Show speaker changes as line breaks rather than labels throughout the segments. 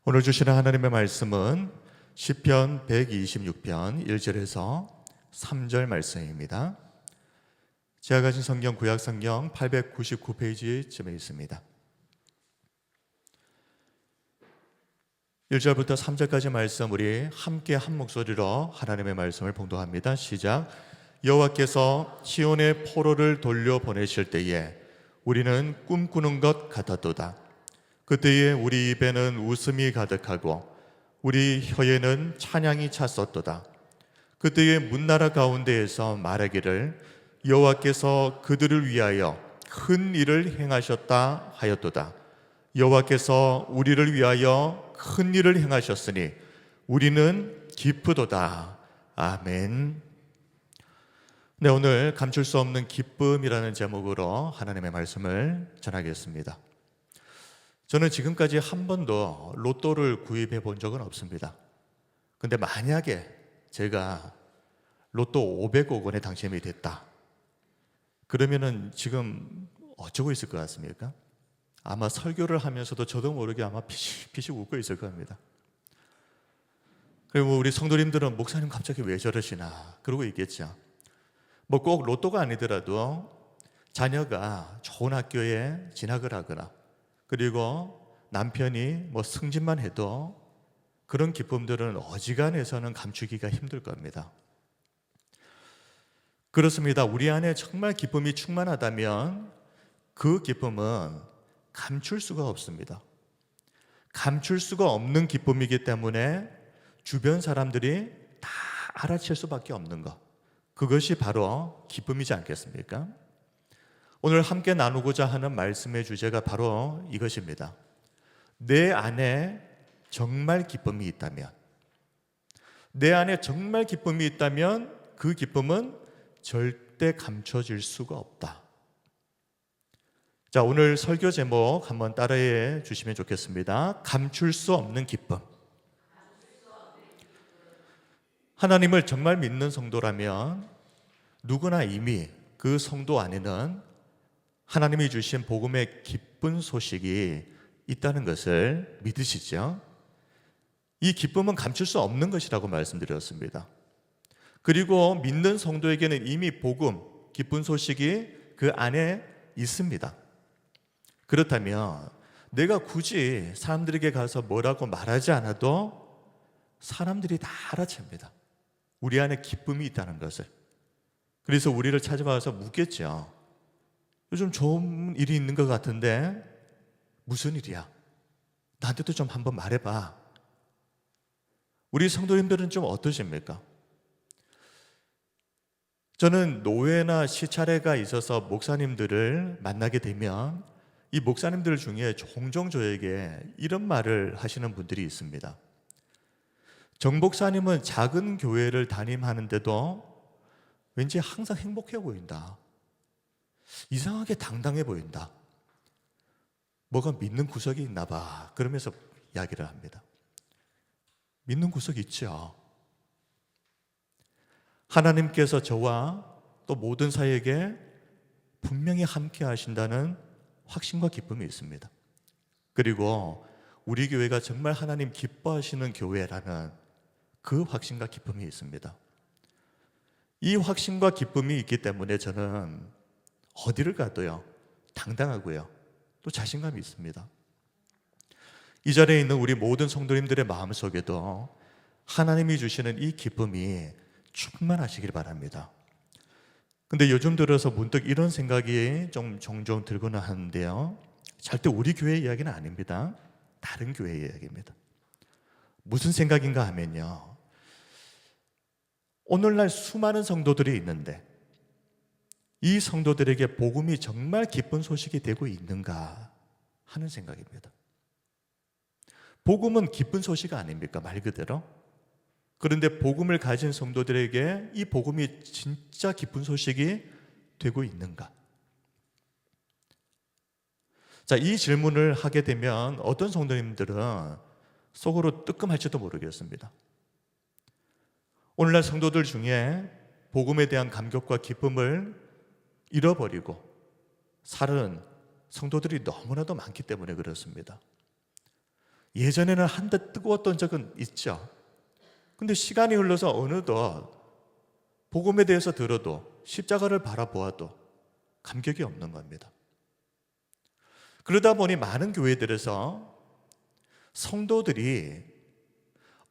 오늘 주시는 하나님의 말씀은 시편 126편 1절에서 3절 말씀입니다. 제가 가진 성경 구약성경 899페이지쯤에 있습니다. 1절부터 3절까지 말씀 우리 함께 한 목소리로 하나님의 말씀을 봉독합니다. 시작. 여호와께서 시온의 포로를 돌려보내실 때에 우리는 꿈꾸는 것 같았도다. 그때에 우리 입에는 웃음이 가득하고 우리 혀에는 찬양이 찼었도다. 그때에 문나라 가운데에서 말하기를 여호와께서 그들을 위하여 큰 일을 행하셨다 하였도다. 여호와께서 우리를 위하여 큰 일을 행하셨으니 우리는 기쁘도다. 아멘. 네, 오늘 감출 수 없는 기쁨이라는 제목으로 하나님의 말씀을 전하겠습니다. 저는 지금까지 한 번도 로또를 구입해 본 적은 없습니다. 근데 만약에 제가 로또 500억 원에 당첨이 됐다, 그러면은 지금 어쩌고 있을 것 같습니까? 아마 설교를 하면서도 저도 모르게 아마 피식 웃고 있을 겁니다. 그리고 우리 성도님들은 목사님 갑자기 왜 저러시나 그러고 있겠죠. 뭐 꼭 로또가 아니더라도 자녀가 좋은 학교에 진학을 하거나 그리고 남편이 뭐 승진만 해도 그런 기쁨들은 어지간해서는 감추기가 힘들 겁니다. 그렇습니다. 우리 안에 정말 기쁨이 충만하다면 그 기쁨은 감출 수가 없습니다. 감출 수가 없는 기쁨이기 때문에 주변 사람들이 다 알아챌 수밖에 없는 것, 그것이 바로 기쁨이지 않겠습니까? 오늘 함께 나누고자 하는 말씀의 주제가 바로 이것입니다. 내 안에 정말 기쁨이 있다면, 내 안에 정말 기쁨이 있다면 그 기쁨은 절대 감춰질 수가 없다. 자, 오늘 설교 제목 한번 따라해 주시면 좋겠습니다. 감출 수 없는 기쁨. 하나님을 정말 믿는 성도라면 누구나 이미 그 성도 안에는 하나님이 주신 복음의 기쁜 소식이 있다는 것을 믿으시죠? 이 기쁨은 감출 수 없는 것이라고 말씀드렸습니다. 그리고 믿는 성도에게는 이미 복음, 기쁜 소식이 그 안에 있습니다. 그렇다면 내가 굳이 사람들에게 가서 뭐라고 말하지 않아도 사람들이 다 알아챕니다. 우리 안에 기쁨이 있다는 것을. 그래서 우리를 찾아와서 묻겠죠. 요즘 좋은 일이 있는 것 같은데 무슨 일이야? 나한테도 좀 한번 말해봐. 우리 성도님들은 좀 어떠십니까? 저는 노회나 시차례가 있어서 목사님들을 만나게 되면 이 목사님들 중에 종종 저에게 이런 말을 하시는 분들이 있습니다. 정 목사님은 작은 교회를 담임하는데도 왠지 항상 행복해 보인다. 이상하게 당당해 보인다. 뭐가 믿는 구석이 있나 봐. 그러면서 이야기를 합니다. 믿는 구석이 있죠. 하나님께서 저와 또 모든 사역에 분명히 함께 하신다는 확신과 기쁨이 있습니다. 그리고 우리 교회가 정말 하나님 기뻐하시는 교회라는 그 확신과 기쁨이 있습니다. 이 확신과 기쁨이 있기 때문에 저는 어디를 가도요 당당하고요 또 자신감이 있습니다. 이 자리에 있는 우리 모든 성도님들의 마음속에도 하나님이 주시는 이 기쁨이 충만하시길 바랍니다. 근데 요즘 들어서 문득 이런 생각이 좀 종종 들고는 하는데요, 절대 우리 교회 이야기는 아닙니다. 다른 교회 이야기입니다. 무슨 생각인가 하면요, 오늘날 수많은 성도들이 있는데 이 성도들에게 복음이 정말 기쁜 소식이 되고 있는가 하는 생각입니다. 복음은 기쁜 소식 아닙니까? 말 그대로. 그런데 복음을 가진 성도들에게 이 복음이 진짜 기쁜 소식이 되고 있는가? 자, 이 질문을 하게 되면 어떤 성도님들은 속으로 뜨끔할지도 모르겠습니다. 오늘날 성도들 중에 복음에 대한 감격과 기쁨을 잃어버리고 살은 성도들이 너무나도 많기 때문에 그렇습니다. 예전에는 한껏 뜨거웠던 적은 있죠. 근데 시간이 흘러서 어느덧 복음에 대해서 들어도 십자가를 바라보아도 감격이 없는 겁니다. 그러다 보니 많은 교회들에서 성도들이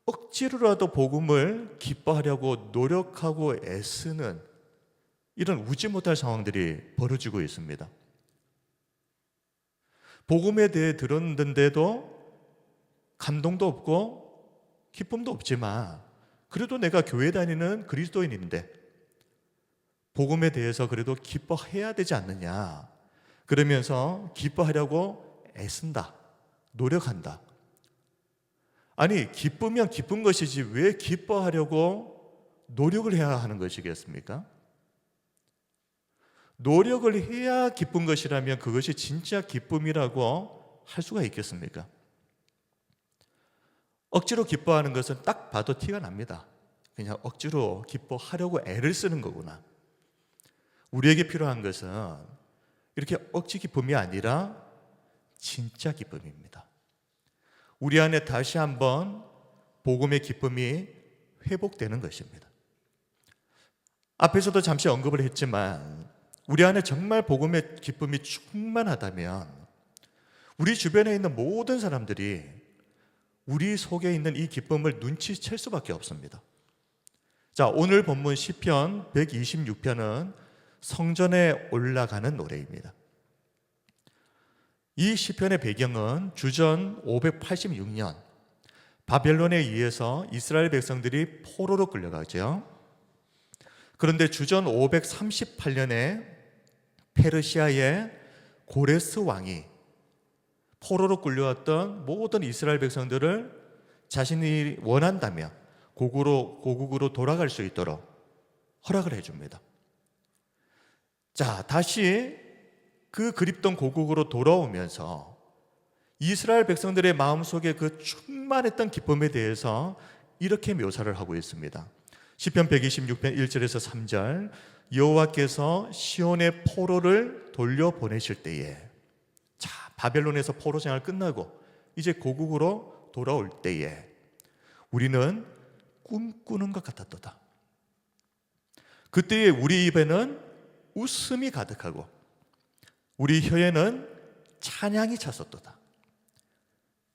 억지로라도 복음을 기뻐하려고 노력하고 애쓰는 이런 웃지 못할 상황들이 벌어지고 있습니다. 복음에 대해 들었는데도 감동도 없고 기쁨도 없지만 그래도 내가 교회 다니는 그리스도인인데 복음에 대해서 그래도 기뻐해야 되지 않느냐, 그러면서 기뻐하려고 애쓴다, 노력한다. 아니, 기쁘면 기쁜 것이지 왜 기뻐하려고 노력을 해야 하는 것이겠습니까? 노력을 해야 기쁜 것이라면 그것이 진짜 기쁨이라고 할 수가 있겠습니까? 억지로 기뻐하는 것은 딱 봐도 티가 납니다. 그냥 억지로 기뻐하려고 애를 쓰는 거구나. 우리에게 필요한 것은 이렇게 억지 기쁨이 아니라 진짜 기쁨입니다. 우리 안에 다시 한번 복음의 기쁨이 회복되는 것입니다. 앞에서도 잠시 언급을 했지만 우리 안에 정말 복음의 기쁨이 충만하다면 우리 주변에 있는 모든 사람들이 우리 속에 있는 이 기쁨을 눈치챌 수밖에 없습니다. 자, 오늘 본문 시편 126편은 성전에 올라가는 노래입니다. 이 시편의 배경은 주전 586년 바벨론에 의해서 이스라엘 백성들이 포로로 끌려가죠. 그런데 주전 538년에 페르시아의 고레스 왕이 포로로 끌려왔던 모든 이스라엘 백성들을 자신이 원한다면 고국으로 돌아갈 수 있도록 허락을 해줍니다. 자, 다시 그 그립던 고국으로 돌아오면서 이스라엘 백성들의 마음속에 그 충만했던 기쁨에 대해서 이렇게 묘사를 하고 있습니다. 시편 126편 1절에서 3절, 여호와께서 시온의 포로를 돌려보내실 때에, 자, 바벨론에서 포로 생활 끝나고 이제 고국으로 돌아올 때에 우리는 꿈꾸는 것 같았도다. 그때에 우리 입에는 웃음이 가득하고 우리 혀에는 찬양이 찼었도다.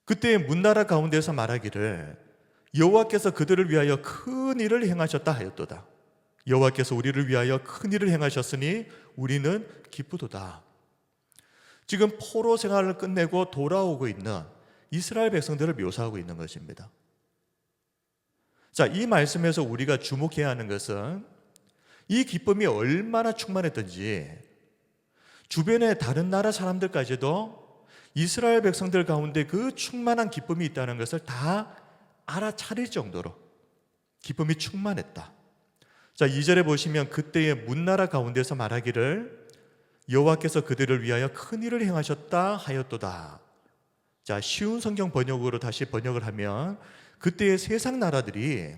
그때 문나라 가운데서 말하기를 여호와께서 그들을 위하여 큰 일을 행하셨다 하였도다. 여호와께서 우리를 위하여 큰 일을 행하셨으니 우리는 기쁘도다. 지금 포로 생활을 끝내고 돌아오고 있는 이스라엘 백성들을 묘사하고 있는 것입니다. 자, 이 말씀에서 우리가 주목해야 하는 것은 이 기쁨이 얼마나 충만했던지 주변의 다른 나라 사람들까지도 이스라엘 백성들 가운데 그 충만한 기쁨이 있다는 것을 다 알아차릴 정도로 기쁨이 충만했다. 자, 2절에 보시면 그때의 문나라 가운데서 말하기를 여호와께서 그들을 위하여 큰 일을 행하셨다 하였도다. 자, 쉬운 성경 번역으로 다시 번역을 하면 그때의 세상 나라들이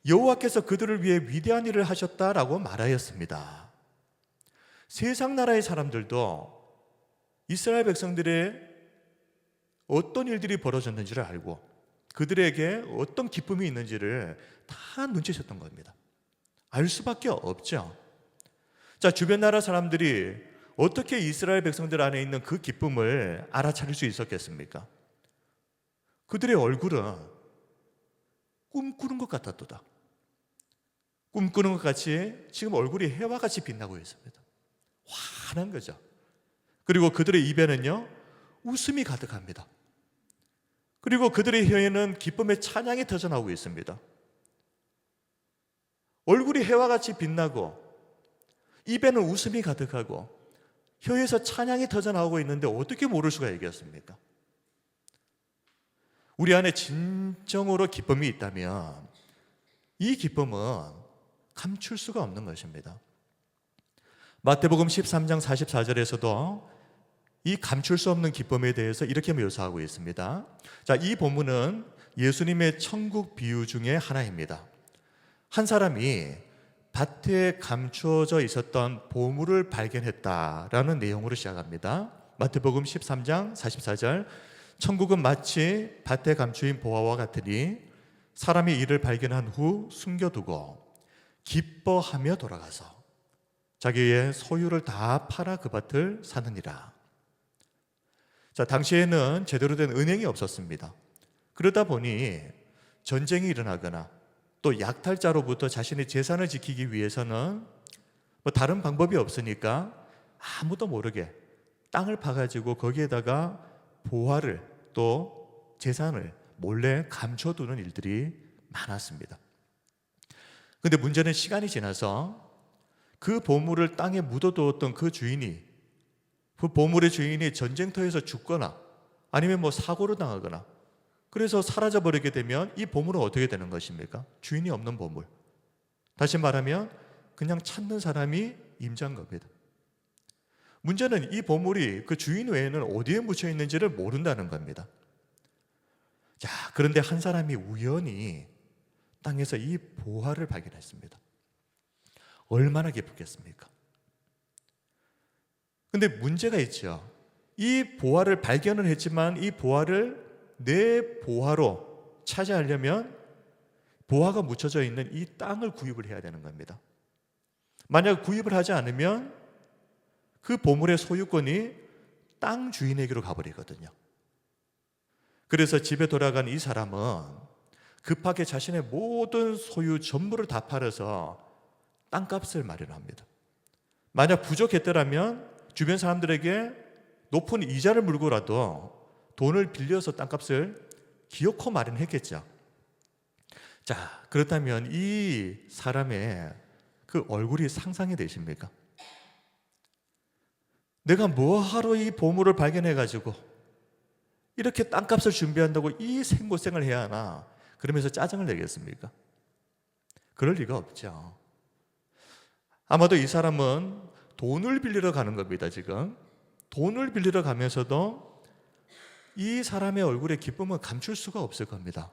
여호와께서 그들을 위해 위대한 일을 하셨다라고 말하였습니다. 세상 나라의 사람들도 이스라엘 백성들의 어떤 일들이 벌어졌는지를 알고 그들에게 어떤 기쁨이 있는지를 다 눈치챘던 겁니다. 알 수밖에 없죠. 자, 주변 나라 사람들이 어떻게 이스라엘 백성들 안에 있는 그 기쁨을 알아차릴 수 있었겠습니까? 그들의 얼굴은 꿈꾸는 것 같았도다. 꿈꾸는 것 같이 지금 얼굴이 해와 같이 빛나고 있습니다. 환한 거죠. 그리고 그들의 입에는요 웃음이 가득합니다. 그리고 그들의 혀에는 기쁨의 찬양이 터져나오고 있습니다. 얼굴이 해와 같이 빛나고 입에는 웃음이 가득하고 혀에서 찬양이 터져나오고 있는데 어떻게 모를 수가 있겠습니까? 우리 안에 진정으로 기쁨이 있다면 이 기쁨은 감출 수가 없는 것입니다. 마태복음 13장 44절에서도 이 감출 수 없는 기쁨에 대해서 이렇게 묘사하고 있습니다. 자, 이 본문은 예수님의 천국 비유 중에 하나입니다. 한 사람이 밭에 감추어져 있었던 보물을 발견했다라는 내용으로 시작합니다. 마태복음 13장 44절, 천국은 마치 밭에 감추인 보화와 같으니 사람이 이를 발견한 후 숨겨두고 기뻐하며 돌아가서 자기의 소유를 다 팔아 그 밭을 사느니라. 자, 당시에는 제대로 된 은행이 없었습니다. 그러다 보니 전쟁이 일어나거나 또 약탈자로부터 자신의 재산을 지키기 위해서는 뭐 다른 방법이 없으니까 아무도 모르게 땅을 파가지고 거기에다가 보화를 또 재산을 몰래 감춰두는 일들이 많았습니다. 그런데 문제는 시간이 지나서 그 보물을 땅에 묻어두었던 그 주인이, 그 보물의 주인이 전쟁터에서 죽거나 아니면 뭐 사고를 당하거나 그래서 사라져버리게 되면 이 보물은 어떻게 되는 것입니까? 주인이 없는 보물. 다시 말하면 그냥 찾는 사람이 임자인 겁니다. 문제는 이 보물이 그 주인 외에는 어디에 묻혀 있는지를 모른다는 겁니다. 자, 그런데 한 사람이 우연히 땅에서 이 보화를 발견했습니다. 얼마나 기쁘겠습니까? 근데 문제가 있죠. 이 보화를 발견을 했지만 이 보화를 내 보화로 차지하려면 보화가 묻혀져 있는 이 땅을 구입을 해야 되는 겁니다. 만약 구입을 하지 않으면 그 보물의 소유권이 땅 주인에게로 가버리거든요. 그래서 집에 돌아간 이 사람은 급하게 자신의 모든 소유 전부를 다 팔아서 땅값을 마련합니다. 만약 부족했더라면 주변 사람들에게 높은 이자를 물고라도 돈을 빌려서 땅값을 기어코 마련했겠죠. 자, 그렇다면 이 사람의 그 얼굴이 상상이 되십니까? 내가 뭐하러 이 보물을 발견해가지고 이렇게 땅값을 준비한다고 이 생고생을 해야 하나? 그러면서 짜증을 내겠습니까? 그럴 리가 없죠. 아마도 이 사람은 돈을 빌리러 가는 겁니다. 지금 돈을 빌리러 가면서도 이 사람의 얼굴에 기쁨은 감출 수가 없을 겁니다.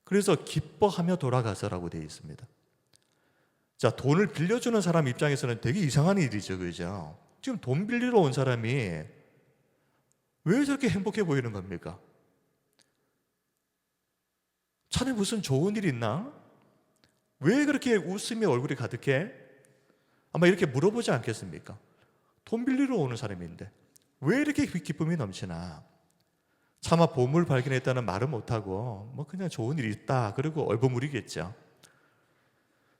그래서 기뻐하며 돌아가서라고 되어 있습니다. 자, 돈을 빌려주는 사람 입장에서는 되게 이상한 일이죠. 그죠? 지금 돈 빌리러 온 사람이 왜 저렇게 행복해 보이는 겁니까? 자네 무슨 좋은 일 있나? 왜 그렇게 웃으며 얼굴이 가득해? 아마 이렇게 물어보지 않겠습니까? 돈 빌리러 오는 사람인데 왜 이렇게 기쁨이 넘치나? 차마 보물 발견했다는 말은 못하고 뭐 그냥 좋은 일이 있다 그리고 얼버무리겠죠.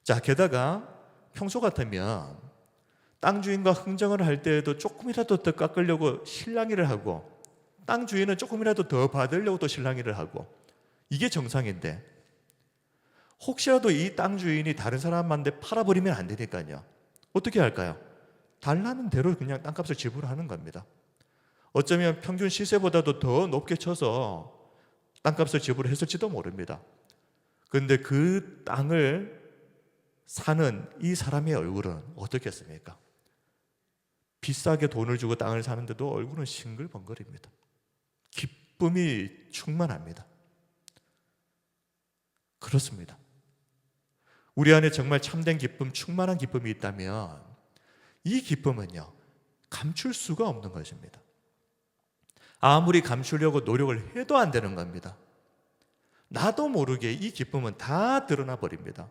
자, 게다가 평소 같으면 땅 주인과 흥정을 할 때에도 조금이라도 더 깎으려고 실랑이를 하고 땅 주인은 조금이라도 더 받으려고 또 실랑이를 하고 이게 정상인데 혹시라도 이 땅 주인이 다른 사람한테 팔아버리면 안 되니까요. 어떻게 할까요? 달라는 대로 그냥 땅값을 지불하는 겁니다. 어쩌면 평균 시세보다도 더 높게 쳐서 땅값을 지불했을지도 모릅니다. 그런데 그 땅을 사는 이 사람의 얼굴은 어떻겠습니까? 비싸게 돈을 주고 땅을 사는데도 얼굴은 싱글벙글입니다. 기쁨이 충만합니다. 그렇습니다. 우리 안에 정말 참된 기쁨, 충만한 기쁨이 있다면 이 기쁨은요, 감출 수가 없는 것입니다. 아무리 감추려고 노력을 해도 안 되는 겁니다. 나도 모르게 이 기쁨은 다 드러나 버립니다.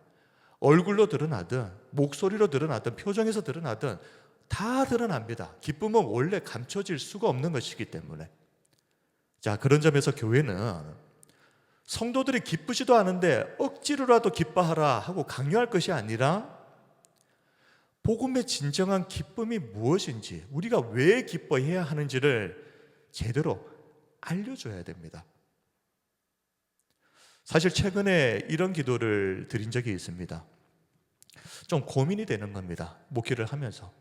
얼굴로 드러나든 목소리로 드러나든 표정에서 드러나든 다 드러납니다. 기쁨은 원래 감춰질 수가 없는 것이기 때문에. 자, 그런 점에서 교회는 성도들이 기쁘지도 않은데 억지로라도 기뻐하라 하고 강요할 것이 아니라 복음의 진정한 기쁨이 무엇인지, 우리가 왜 기뻐해야 하는지를 제대로 알려줘야 됩니다. 사실 최근에 이런 기도를 드린 적이 있습니다. 좀 고민이 되는 겁니다. 목회를 하면서.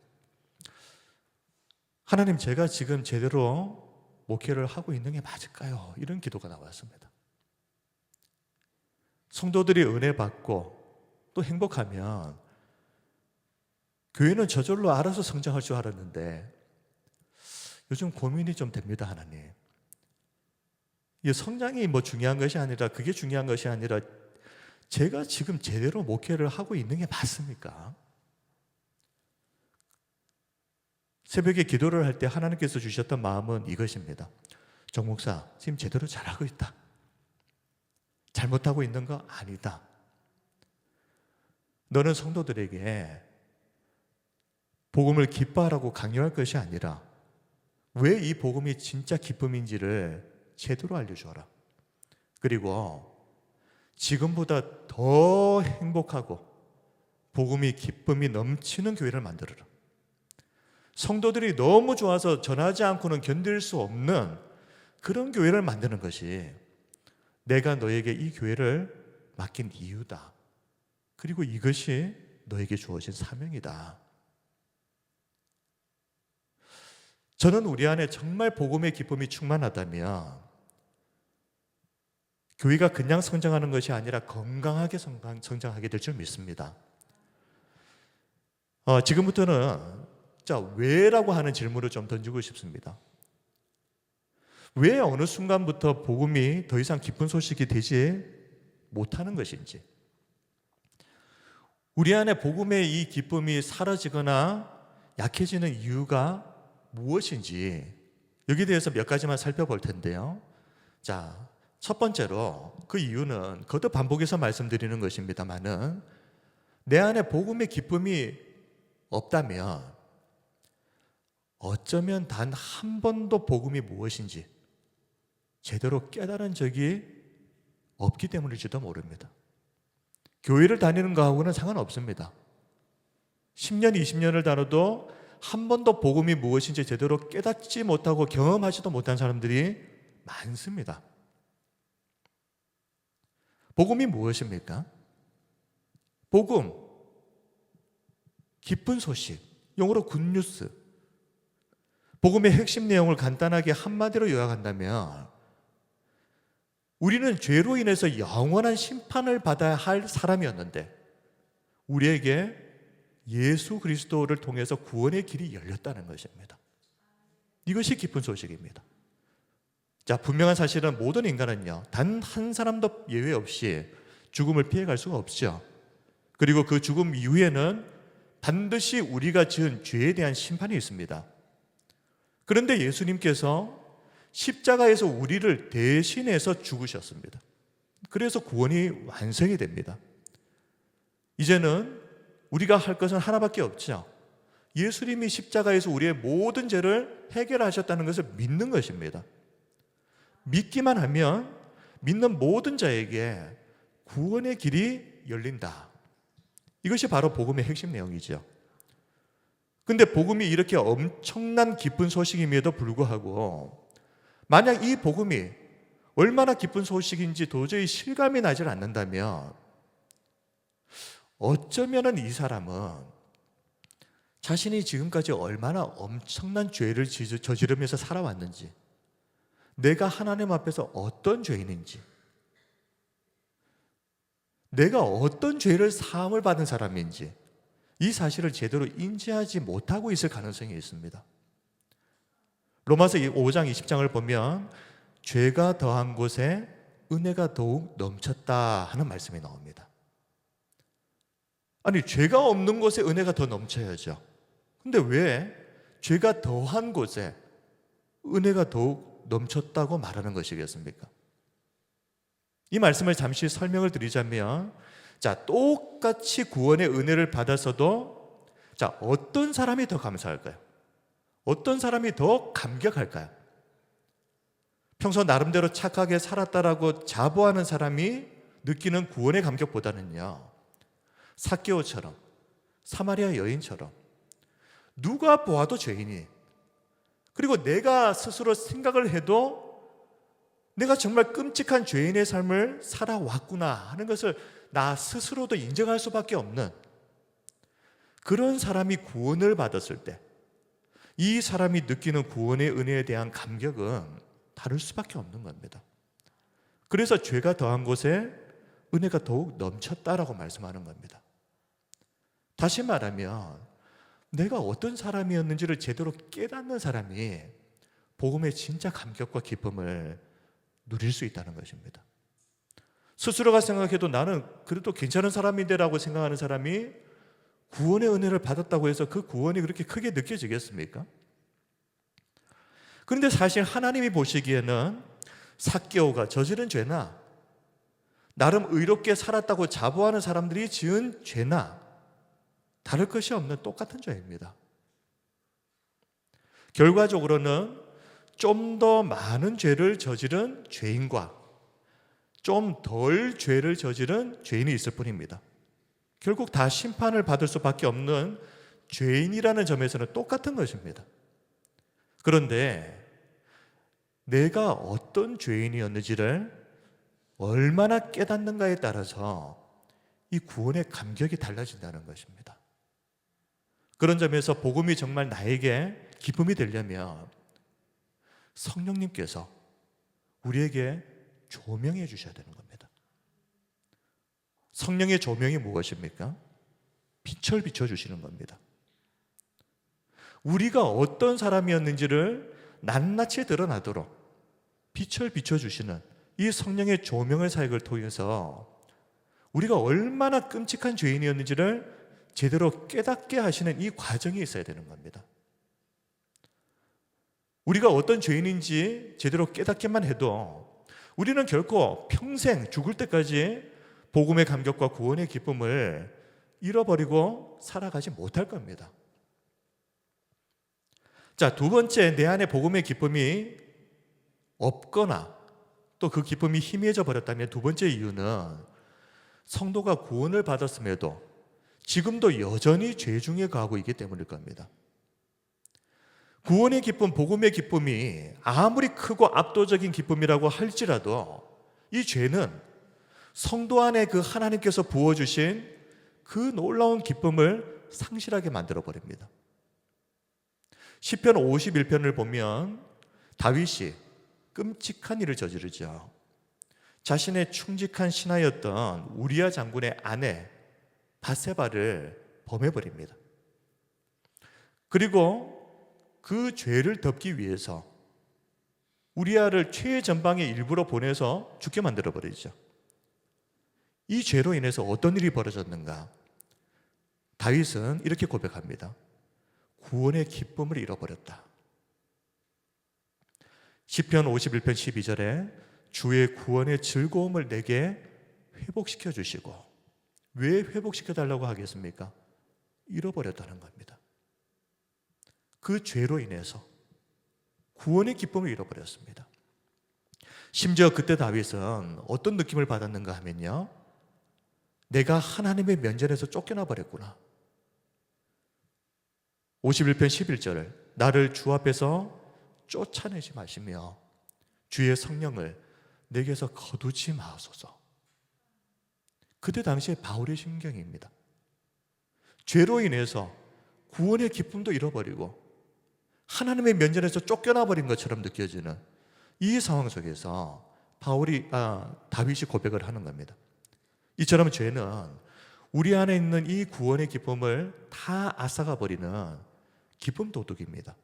하나님, 제가 지금 제대로 목회를 하고 있는 게 맞을까요? 이런 기도가 나왔습니다. 성도들이 은혜 받고 또 행복하면 교회는 저절로 알아서 성장할 줄 알았는데 요즘 고민이 좀 됩니다. 하나님, 이 성장이 뭐 중요한 것이 아니라, 그게 중요한 것이 아니라 제가 지금 제대로 목회를 하고 있는 게 맞습니까? 새벽에 기도를 할 때 하나님께서 주셨던 마음은 이것입니다. 정 목사, 지금 제대로 잘하고 있다. 잘못하고 있는 거 아니다. 너는 성도들에게 복음을 기뻐하라고 강요할 것이 아니라 왜 이 복음이 진짜 기쁨인지를 제대로 알려주어라. 그리고 지금보다 더 행복하고 복음이 기쁨이 넘치는 교회를 만들어라. 성도들이 너무 좋아서 전하지 않고는 견딜 수 없는 그런 교회를 만드는 것이 내가 너에게 이 교회를 맡긴 이유다. 그리고 이것이 너에게 주어진 사명이다. 저는 우리 안에 정말 복음의 기쁨이 충만하다면 교회가 그냥 성장하는 것이 아니라 건강하게 성장하게 될 줄 믿습니다. 지금부터는 왜라고 하는 질문을 좀 던지고 싶습니다. 왜 어느 순간부터 복음이 더 이상 기쁜 소식이 되지 못하는 것인지, 우리 안에 복음의 이 기쁨이 사라지거나 약해지는 이유가 무엇인지 여기에 대해서 몇 가지만 살펴볼 텐데요. 첫 번째로 그 이유는 거듭 반복해서 말씀드리는 것입니다만은 내 안에 복음의 기쁨이 없다면 어쩌면 단 한 번도 복음이 무엇인지 제대로 깨달은 적이 없기 때문일지도 모릅니다. 교회를 다니는 거하고는 상관없습니다. 10년, 20년을 다녀도 한 번도 복음이 무엇인지 제대로 깨닫지 못하고 경험하지도 못한 사람들이 많습니다. 복음이 무엇입니까? 복음, 기쁜 소식, 영어로 굿뉴스. 복음의 핵심 내용을 간단하게 한마디로 요약한다면 우리는 죄로 인해서 영원한 심판을 받아야 할 사람이었는데 우리에게 예수 그리스도를 통해서 구원의 길이 열렸다는 것입니다. 이것이 기쁜 소식입니다. 분명한 사실은 모든 인간은요, 단 한 사람도 예외 없이 죽음을 피해갈 수가 없죠. 그리고 그 죽음 이후에는 반드시 우리가 지은 죄에 대한 심판이 있습니다. 그런데 예수님께서 십자가에서 우리를 대신해서 죽으셨습니다. 그래서 구원이 완성이 됩니다. 이제는 우리가 할 것은 하나밖에 없죠. 예수님이 십자가에서 우리의 모든 죄를 해결하셨다는 것을 믿는 것입니다. 믿기만 하면 믿는 모든 자에게 구원의 길이 열린다. 이것이 바로 복음의 핵심 내용이죠. 근데 복음이 이렇게 엄청난 기쁜 소식임에도 불구하고 만약 이 복음이 얼마나 기쁜 소식인지 도저히 실감이 나질 않는다면 어쩌면 이 사람은 자신이 지금까지 얼마나 엄청난 죄를 저지르면서 살아왔는지, 내가 하나님 앞에서 어떤 죄인인지, 내가 어떤 죄를 사함을 받은 사람인지 이 사실을 제대로 인지하지 못하고 있을 가능성이 있습니다. 로마서 5장 20장을 보면 죄가 더한 곳에 은혜가 더욱 넘쳤다 하는 말씀이 나옵니다. 아니, 죄가 없는 곳에 은혜가 더 넘쳐야죠. 근데 왜 죄가 더한 곳에 은혜가 더욱 넘쳤다고 말하는 것이겠습니까? 이 말씀을 잠시 설명을 드리자면, 똑같이 구원의 은혜를 받았어도 어떤 사람이 더 감사할까요? 어떤 사람이 더 감격할까요? 평소 나름대로 착하게 살았다라고 자부하는 사람이 느끼는 구원의 감격보다는요, 삭개오처럼, 사마리아 여인처럼 누가 보아도 죄인이, 그리고 내가 스스로 생각을 해도 내가 정말 끔찍한 죄인의 삶을 살아왔구나 하는 것을 나 스스로도 인정할 수밖에 없는 그런 사람이 구원을 받았을 때 이 사람이 느끼는 구원의 은혜에 대한 감격은 다를 수밖에 없는 겁니다. 그래서 죄가 더한 곳에 은혜가 더욱 넘쳤다라고 말씀하는 겁니다. 다시 말하면 내가 어떤 사람이었는지를 제대로 깨닫는 사람이 복음의 진짜 감격과 기쁨을 누릴 수 있다는 것입니다. 스스로가 생각해도 나는 그래도 괜찮은 사람인데 라고 생각하는 사람이 구원의 은혜를 받았다고 해서 그 구원이 그렇게 크게 느껴지겠습니까? 그런데 사실 하나님이 보시기에는 삭개오가 저지른 죄나 나름 의롭게 살았다고 자부하는 사람들이 지은 죄나 다를 것이 없는 똑같은 죄입니다. 결과적으로는 좀 더 많은 죄를 저지른 죄인과 좀 덜 죄를 저지른 죄인이 있을 뿐입니다. 결국 다 심판을 받을 수밖에 없는 죄인이라는 점에서는 똑같은 것입니다. 그런데 내가 어떤 죄인이었는지를 얼마나 깨닫는가에 따라서 이 구원의 감격이 달라진다는 것입니다. 그런 점에서 복음이 정말 나에게 기쁨이 되려면 성령님께서 우리에게 조명해 주셔야 되는 겁니다. 성령의 조명이 무엇입니까? 빛을 비춰주시는 겁니다. 우리가 어떤 사람이었는지를 낱낱이 드러나도록 빛을 비춰주시는 이 성령의 조명의 사역을 통해서 우리가 얼마나 끔찍한 죄인이었는지를 제대로 깨닫게 하시는 이 과정이 있어야 되는 겁니다. 우리가 어떤 죄인인지 제대로 깨닫기만 해도 우리는 결코 평생 죽을 때까지 복음의 감격과 구원의 기쁨을 잃어버리고 살아가지 못할 겁니다. 자, 두 번째, 내 안에 복음의 기쁨이 없거나 또 그 기쁨이 희미해져 버렸다면 두 번째 이유는 성도가 구원을 받았음에도 지금도 여전히 죄 중에 거하고 있기 때문일 겁니다. 구원의 기쁨, 복음의 기쁨이 아무리 크고 압도적인 기쁨이라고 할지라도 이 죄는 성도 안에 그 하나님께서 부어주신 그 놀라운 기쁨을 상실하게 만들어버립니다. 시편 51편을 보면 다윗이 끔찍한 일을 저지르죠. 자신의 충직한 신하였던 우리야 장군의 아내 밧세바를 범해버립니다. 그리고 그 죄를 덮기 위해서 우리야를 최전방에 일부러 보내서 죽게 만들어버리죠. 이 죄로 인해서 어떤 일이 벌어졌는가? 다윗은 이렇게 고백합니다. 구원의 기쁨을 잃어버렸다. 시편 51편 12절에 주의 구원의 즐거움을 내게 회복시켜 주시고, 왜 회복시켜 달라고 하겠습니까? 잃어버렸다는 겁니다. 그 죄로 인해서 구원의 기쁨을 잃어버렸습니다. 심지어 그때 다윗은 어떤 느낌을 받았는가 하면요, 내가 하나님의 면전에서 쫓겨나 버렸구나. 51편 11절, 나를 주 앞에서 쫓아내지 마시며 주의 성령을 내게서 거두지 마소서. 그때 당시에 바울의 심경입니다. 죄로 인해서 구원의 기쁨도 잃어버리고 하나님의 면전에서 쫓겨나 버린 것처럼 느껴지는 이 상황 속에서 다윗이 고백을 하는 겁니다. 이처럼 죄는 우리 안에 있는 이 구원의 기쁨을 다 앗아가 버리는 기쁨 도둑입니다.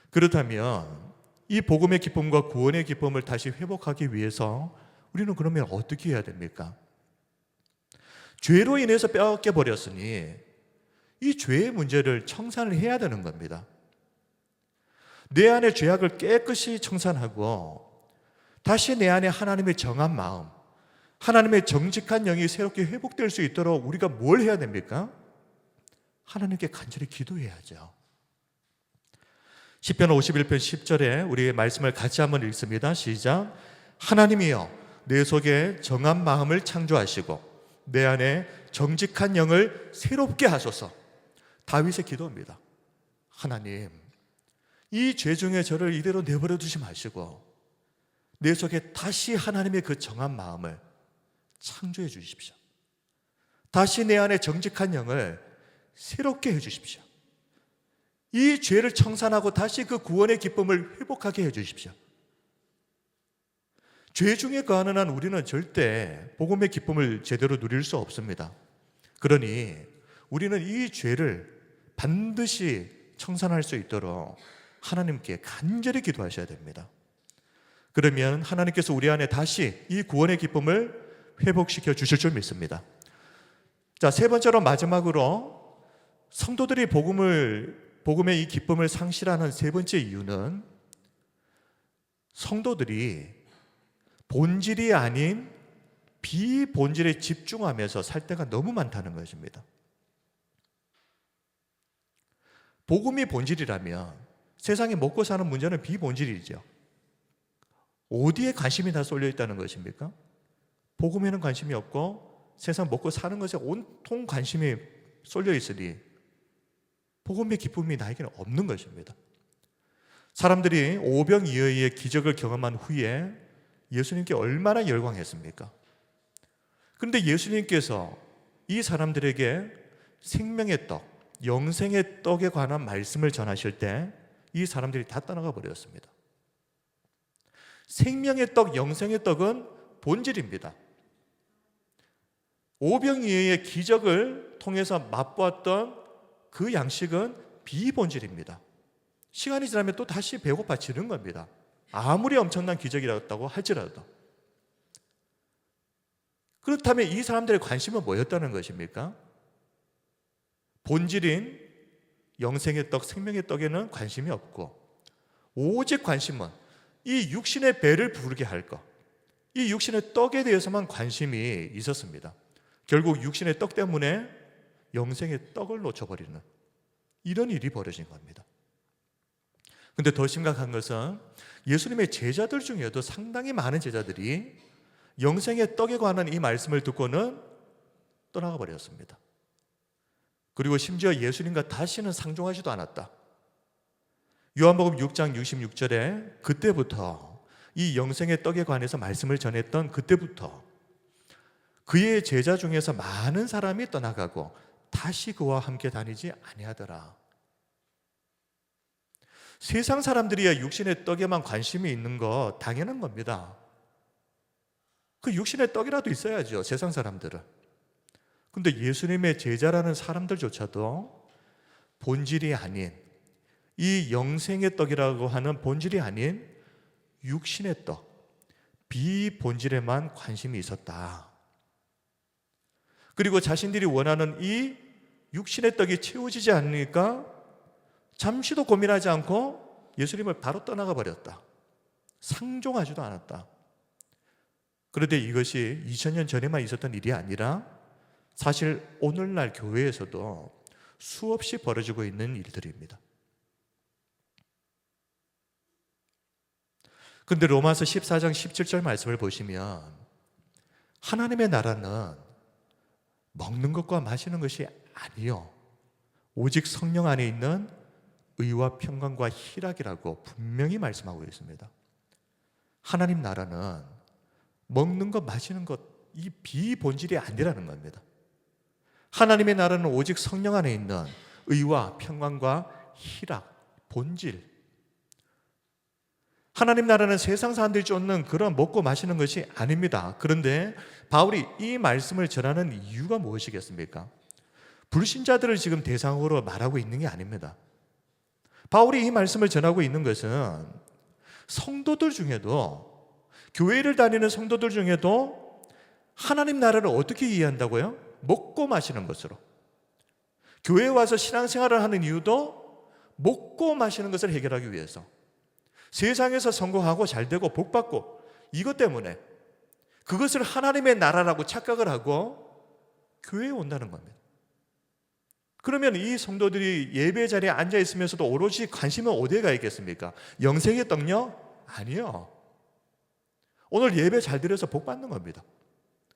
그렇다면 이 복음의 기쁨과 구원의 기쁨을 다시 회복하기 위해서 우리는 그러면 어떻게 해야 됩니까? 죄로 인해서 빼앗겨 버렸으니 이 죄의 문제를 청산을 해야 되는 겁니다. 내 안의 죄악을 깨끗이 청산하고 다시 내 안에 하나님의 정한 마음, 하나님의 정직한 영이 새롭게 회복될 수 있도록 우리가 뭘 해야 됩니까? 하나님께 간절히 기도해야죠. 시편 51편 10절에 우리의 말씀을 같이 한번 읽습니다. 시작. 하나님이여 내 속에 정한 마음을 창조하시고 내 안에 정직한 영을 새롭게 하소서. 다윗의 기도입니다. 하나님, 이 죄 중에 저를 이대로 내버려 두지 마시고 내 속에 다시 하나님의 그 정한 마음을 창조해 주십시오. 다시 내 안에 정직한 영을 새롭게 해 주십시오. 이 죄를 청산하고 다시 그 구원의 기쁨을 회복하게 해 주십시오. 죄 중에 거하는 한 우리는 절대 복음의 기쁨을 제대로 누릴 수 없습니다. 그러니 우리는 이 죄를 반드시 청산할 수 있도록 하나님께 간절히 기도하셔야 됩니다. 그러면 하나님께서 우리 안에 다시 이 구원의 기쁨을 회복시켜 주실 줄 믿습니다. 자, 세 번째로 마지막으로 성도들이 복음의 이 기쁨을 상실하는 세 번째 이유는 성도들이 본질이 아닌 비본질에 집중하면서 살 때가 너무 많다는 것입니다. 복음이 본질이라면 세상에 먹고 사는 문제는 비본질이죠. 어디에 관심이 다 쏠려 있다는 것입니까? 복음에는 관심이 없고 세상 먹고 사는 것에 온통 관심이 쏠려 있으니 복음의 기쁨이 나에게는 없는 것입니다. 사람들이 오병이어의 기적을 경험한 후에 예수님께 얼마나 열광했습니까? 그런데 예수님께서 이 사람들에게 생명의 떡, 영생의 떡에 관한 말씀을 전하실 때 이 사람들이 다 떠나가 버렸습니다. 생명의 떡, 영생의 떡은 본질입니다. 오병이어의 기적을 통해서 맛보았던 그 양식은 비본질입니다. 시간이 지나면 또 다시 배고파지는 겁니다. 아무리 엄청난 기적이라고 할지라도. 그렇다면 이 사람들의 관심은 뭐였다는 것입니까? 본질인 영생의 떡, 생명의 떡에는 관심이 없고 오직 관심은 이 육신의 배를 부르게 할 것, 이 육신의 떡에 대해서만 관심이 있었습니다. 결국 육신의 떡 때문에 영생의 떡을 놓쳐버리는 이런 일이 벌어진 겁니다. 근데 더 심각한 것은 예수님의 제자들 중에도 상당히 많은 제자들이 영생의 떡에 관한 이 말씀을 듣고는 떠나가 버렸습니다. 그리고 심지어 예수님과 다시는 상종하지도 않았다. 요한복음 6장 66절에 그때부터 이 영생의 떡에 관해서 말씀을 전했던 그때부터 그의 제자 중에서 많은 사람이 떠나가고 다시 그와 함께 다니지 아니하더라. 세상 사람들이야 육신의 떡에만 관심이 있는 거 당연한 겁니다. 그 육신의 떡이라도 있어야죠, 세상 사람들은. 근데 예수님의 제자라는 사람들조차도 본질이 아닌 이 영생의 떡이라고 하는 본질이 아닌 육신의 떡, 비본질에만 관심이 있었다. 그리고 자신들이 원하는 이 육신의 떡이 채워지지 않으니까 잠시도 고민하지 않고 예수님을 바로 떠나가 버렸다. 상종하지도 않았다. 그런데 이것이 2000년 전에만 있었던 일이 아니라 사실 오늘날 교회에서도 수없이 벌어지고 있는 일들입니다. 그런데 로마서 14장 17절 말씀을 보시면 하나님의 나라는 먹는 것과 마시는 것이 아니요 오직 성령 안에 있는 의와 평강과 희락이라고 분명히 말씀하고 있습니다. 하나님 나라는 먹는 것 마시는 것 이 비본질이 아니라는 겁니다. 하나님의 나라는 오직 성령 안에 있는 의와 평강과 희락, 본질. 하나님 나라는 세상 사람들이 쫓는 그런 먹고 마시는 것이 아닙니다. 그런데 바울이 이 말씀을 전하는 이유가 무엇이겠습니까? 불신자들을 지금 대상으로 말하고 있는 게 아닙니다. 바울이 이 말씀을 전하고 있는 것은 성도들 중에도, 교회를 다니는 성도들 중에도 하나님 나라를 어떻게 이해한다고요? 먹고 마시는 것으로. 교회에 와서 신앙생활을 하는 이유도 먹고 마시는 것을 해결하기 위해서, 세상에서 성공하고 잘되고 복받고 이것 때문에 그것을 하나님의 나라라고 착각을 하고 교회에 온다는 겁니다. 그러면 이 성도들이 예배 자리에 앉아 있으면서도 오롯이 관심은 어디에 가 있겠습니까? 영생의 떡요? 아니요. 오늘 예배 잘 드려서 복 받는 겁니다.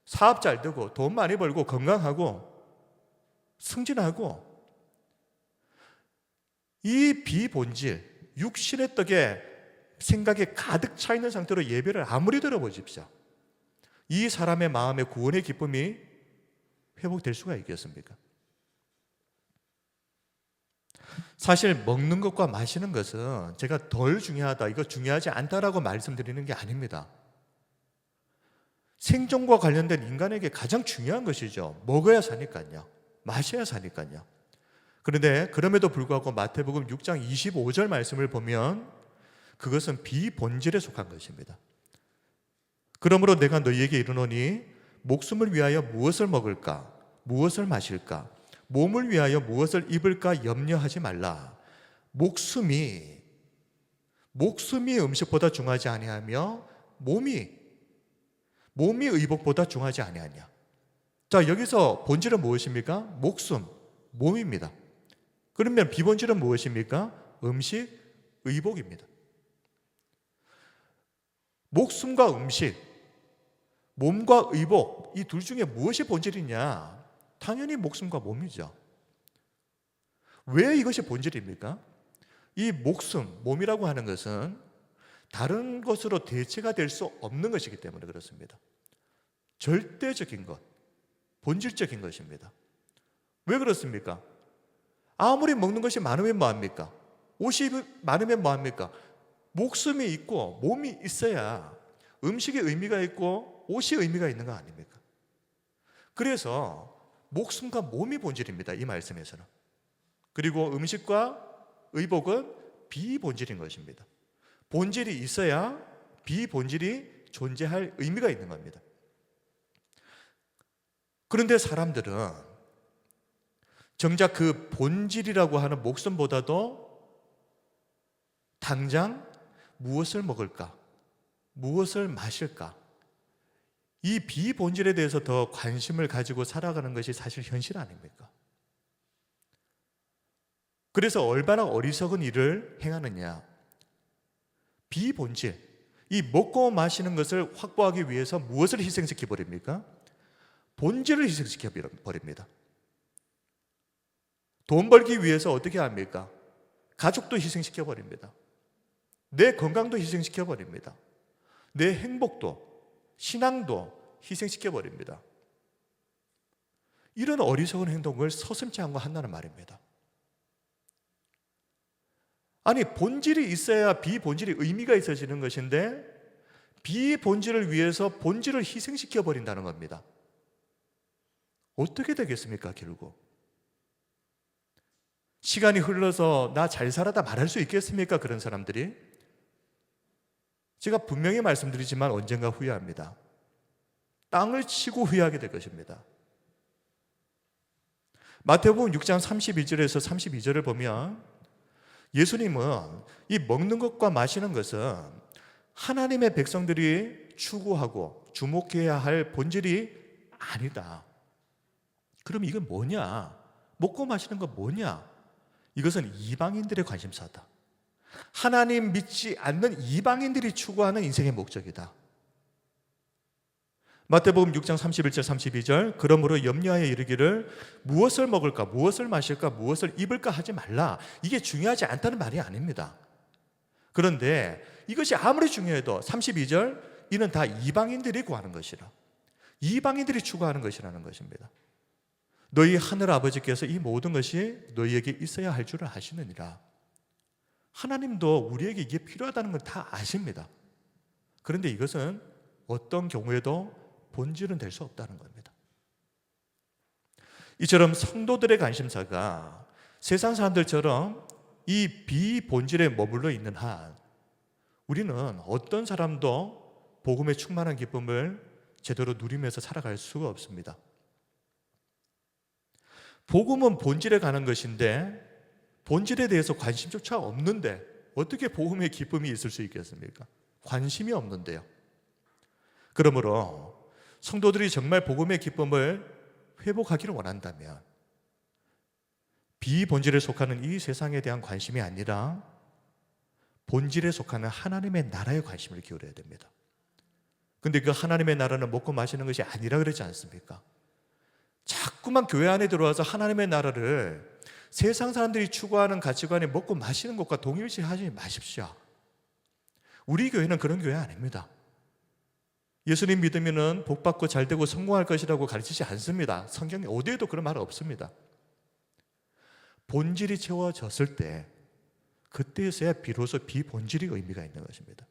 사업 잘 되고 돈 많이 벌고 건강하고 승진하고, 이 비본질 육신의 떡에 생각에 가득 차 있는 상태로 예배를 아무리 들어보십시오. 이 사람의 마음의 구원의 기쁨이 회복될 수가 있겠습니까? 사실 먹는 것과 마시는 것은 제가 덜 중요하다, 이거 중요하지 않다라고 말씀드리는 게 아닙니다. 생존과 관련된 인간에게 가장 중요한 것이죠. 먹어야 사니까요. 마셔야 사니까요. 그런데 그럼에도 불구하고 마태복음 6장 25절 말씀을 보면 그것은 비본질에 속한 것입니다. 그러므로 내가 너희에게 이르노니 목숨을 위하여 무엇을 먹을까? 무엇을 마실까? 몸을 위하여 무엇을 입을까 염려하지 말라. 목숨이 목숨이 음식보다 중하지 아니하며 몸이 의복보다 중하지 아니하냐. 자, 여기서 본질은 무엇입니까? 목숨, 몸입니다. 그러면 비본질은 무엇입니까? 음식, 의복입니다. 목숨과 음식, 몸과 의복, 이 둘 중에 무엇이 본질이냐? 당연히 목숨과 몸이죠. 왜 이것이 본질입니까? 이 목숨, 몸이라고 하는 것은 다른 것으로 대체가 될 수 없는 것이기 때문에 그렇습니다. 절대적인 것, 본질적인 것입니다. 왜 그렇습니까? 아무리 먹는 것이 많으면 뭐합니까? 옷이 많으면 뭐합니까? 목숨이 있고 몸이 있어야 음식의 의미가 있고 옷이 의미가 있는 거 아닙니까? 그래서 목숨과 몸이 본질입니다. 이 말씀에서는. 그리고 음식과 의복은 비본질인 것입니다. 본질이 있어야 비본질이 존재할 의미가 있는 겁니다. 그런데 사람들은 정작 그 본질이라고 하는 목숨보다도 당장 무엇을 먹을까? 무엇을 마실까? 이 비본질에 대해서 더 관심을 가지고 살아가는 것이 사실 현실 아닙니까? 그래서 얼마나 어리석은 일을 행하느냐. 비본질, 이 먹고 마시는 것을 확보하기 위해서 무엇을 희생시켜 버립니까? 본질을 희생시켜 버립니다. 돈 벌기 위해서 어떻게 합니까? 가족도 희생시켜 버립니다. 내 건강도 희생시켜 버립니다. 내 행복도, 신앙도 희생시켜 버립니다. 이런 어리석은 행동을 서슴지 않고 한다는 말입니다. 아니, 본질이 있어야 비본질이 의미가 있어지는 것인데 비본질을 위해서 본질을 희생시켜 버린다는 겁니다. 어떻게 되겠습니까, 결국? 시간이 흘러서 나 잘 살아다 말할 수 있겠습니까, 그런 사람들이? 제가 분명히 말씀드리지만 언젠가 후회합니다. 땅을 치고 후회하게 될 것입니다. 마태복음 6장 32절에서 32절을 보면 예수님은 이 먹는 것과 마시는 것은 하나님의 백성들이 추구하고 주목해야 할 본질이 아니다. 그럼 이건 뭐냐? 먹고 마시는 건 뭐냐? 이것은 이방인들의 관심사다. 하나님 믿지 않는 이방인들이 추구하는 인생의 목적이다. 마태복음 6장 31절 32절 그러므로 염려하여 이르기를 무엇을 먹을까 무엇을 마실까 무엇을 입을까 하지 말라. 이게 중요하지 않다는 말이 아닙니다. 그런데 이것이 아무리 중요해도 32절 이는 다 이방인들이 구하는 것이라. 이방인들이 추구하는 것이라는 것입니다. 너희 하늘 아버지께서 이 모든 것이 너희에게 있어야 할 줄을 아시느니라. 하나님도 우리에게 이게 필요하다는 걸 다 아십니다. 그런데 이것은 어떤 경우에도 본질은 될 수 없다는 겁니다. 이처럼 성도들의 관심사가 세상 사람들처럼 이 비본질에 머물러 있는 한 우리는 어떤 사람도 복음의 충만한 기쁨을 제대로 누리면서 살아갈 수가 없습니다. 복음은 본질에 가는 것인데 본질에 대해서 관심조차 없는데 어떻게 복음의 기쁨이 있을 수 있겠습니까? 관심이 없는데요. 그러므로 성도들이 정말 복음의 기쁨을 회복하기를 원한다면 비본질에 속하는 이 세상에 대한 관심이 아니라 본질에 속하는 하나님의 나라에 관심을 기울여야 됩니다. 근데 그 하나님의 나라는 먹고 마시는 것이 아니라 그러지 않습니까? 자꾸만 교회 안에 들어와서 하나님의 나라를 세상 사람들이 추구하는 가치관에 먹고 마시는 것과 동일시하지 마십시오. 우리 교회는 그런 교회 아닙니다. 예수님 믿으면 복받고 잘되고 성공할 것이라고 가르치지 않습니다. 성경에 어디에도 그런 말 없습니다. 본질이 채워졌을 때 그때에서야 비로소 비본질이 의미가 있는 것입니다.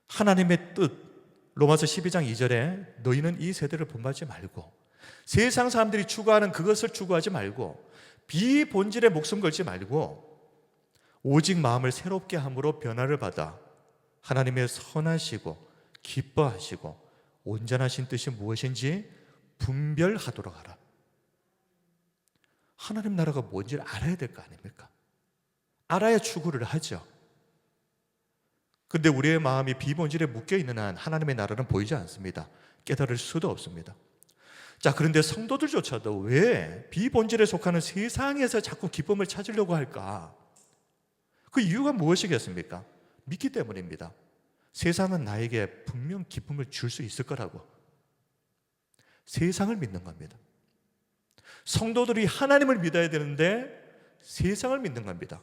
하나님의 뜻 로마서 12장 2절에 너희는 이 세대를 본받지 말고 세상 사람들이 추구하는 그것을 추구하지 말고 비본질에 목숨 걸지 말고 오직 마음을 새롭게 함으로 변화를 받아 하나님의 선하시고 기뻐하시고 온전하신 뜻이 무엇인지 분별하도록 하라. 하나님 나라가 뭔지를 알아야 될 거 아닙니까? 알아야 추구를 하죠. 그런데 우리의 마음이 비본질에 묶여있는 한 하나님의 나라는 보이지 않습니다. 깨달을 수도 없습니다. 자, 그런데 성도들조차도 왜 비본질에 속하는 세상에서 자꾸 기쁨을 찾으려고 할까? 그 이유가 무엇이겠습니까? 믿기 때문입니다. 세상은 나에게 분명 기쁨을 줄 수 있을 거라고. 세상을 믿는 겁니다. 성도들이 하나님을 믿어야 되는데 세상을 믿는 겁니다.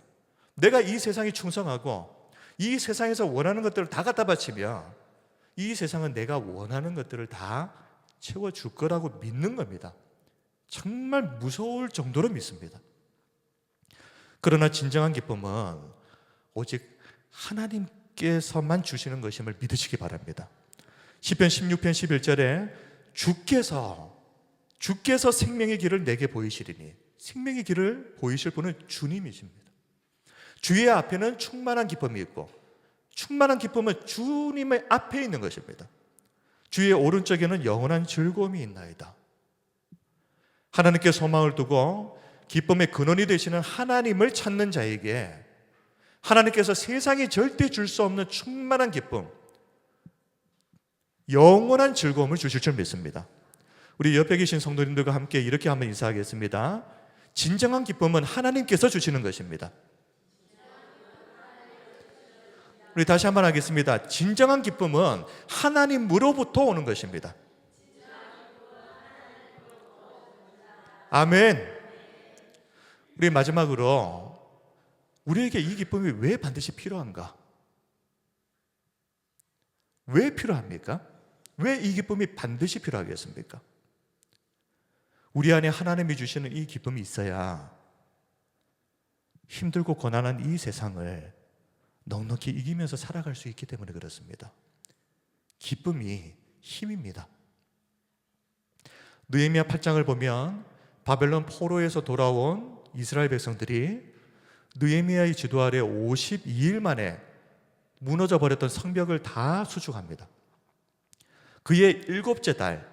내가 이 세상에 충성하고 이 세상에서 원하는 것들을 다 갖다 바치면 이 세상은 내가 원하는 것들을 다 채워줄 거라고 믿는 겁니다. 정말 무서울 정도로 믿습니다. 그러나 진정한 기쁨은 오직 하나님께서만 주시는 것임을 믿으시기 바랍니다. 시편 16편 11절에 주께서 생명의 길을 내게 보이시리니, 생명의 길을 보이실 분은 주님이십니다. 주의 앞에는 충만한 기쁨이 있고, 충만한 기쁨은 주님의 앞에 있는 것입니다. 주의 오른쪽에는 영원한 즐거움이 있나이다. 하나님께 소망을 두고 기쁨의 근원이 되시는 하나님을 찾는 자에게 하나님께서 세상이 절대 줄 수 없는 충만한 기쁨, 영원한 즐거움을 주실 줄 믿습니다. 우리 옆에 계신 성도님들과 함께 이렇게 한번 인사하겠습니다. 진정한 기쁨은 하나님께서 주시는 것입니다. 우리 다시 한번 하겠습니다. 진정한 기쁨은 하나님으로부터 오는 것입니다. 아멘. 우리 마지막으로 우리에게 이 기쁨이 왜 반드시 필요한가? 왜 필요합니까? 왜 이 기쁨이 반드시 필요하겠습니까? 우리 안에 하나님이 주시는 이 기쁨이 있어야 힘들고 고난한 이 세상을 넉넉히 이기면서 살아갈 수 있기 때문에 그렇습니다. 기쁨이 힘입니다. 느헤미야 8장을 보면 바벨론 포로에서 돌아온 이스라엘 백성들이 느헤미야의 지도 아래 52일 만에 무너져 버렸던 성벽을 다 수축합니다. 그의 7째 달,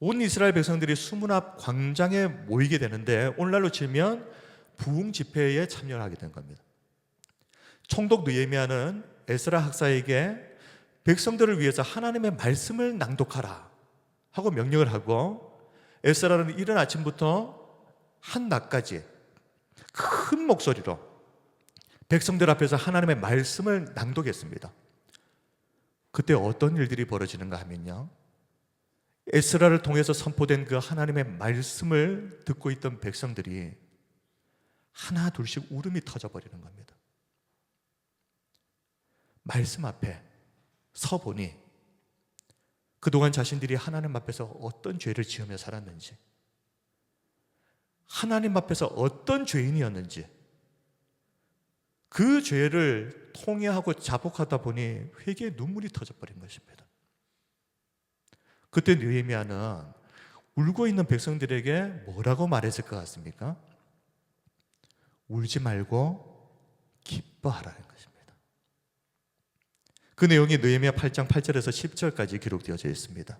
온 이스라엘 백성들이 수문 앞 광장에 모이게 되는데 오늘날로 치면 부흥 집회에 참여를 하게 된 겁니다. 총독 느헤미야는 에스라 학사에게 백성들을 위해서 하나님의 말씀을 낭독하라 하고 명령을 하고, 에스라는 이른 아침부터 한낮까지 큰 목소리로 백성들 앞에서 하나님의 말씀을 낭독했습니다. 그때 어떤 일들이 벌어지는가 하면요, 에스라를 통해서 선포된 그 하나님의 말씀을 듣고 있던 백성들이 하나 둘씩 울음이 터져버리는 겁니다. 말씀 앞에 서보니 그동안 자신들이 하나님 앞에서 어떤 죄를 지으며 살았는지, 하나님 앞에서 어떤 죄인이었는지, 그 죄를 통회하고 자복하다 보니 회개의 눈물이 터져버린 것입니다. 그때 느헤미야는 울고 있는 백성들에게 뭐라고 말했을 것 같습니까? 울지 말고 기뻐하라는 것입니다. 그 내용이 느헤미야 8장 8절에서 10절까지 기록되어져 있습니다.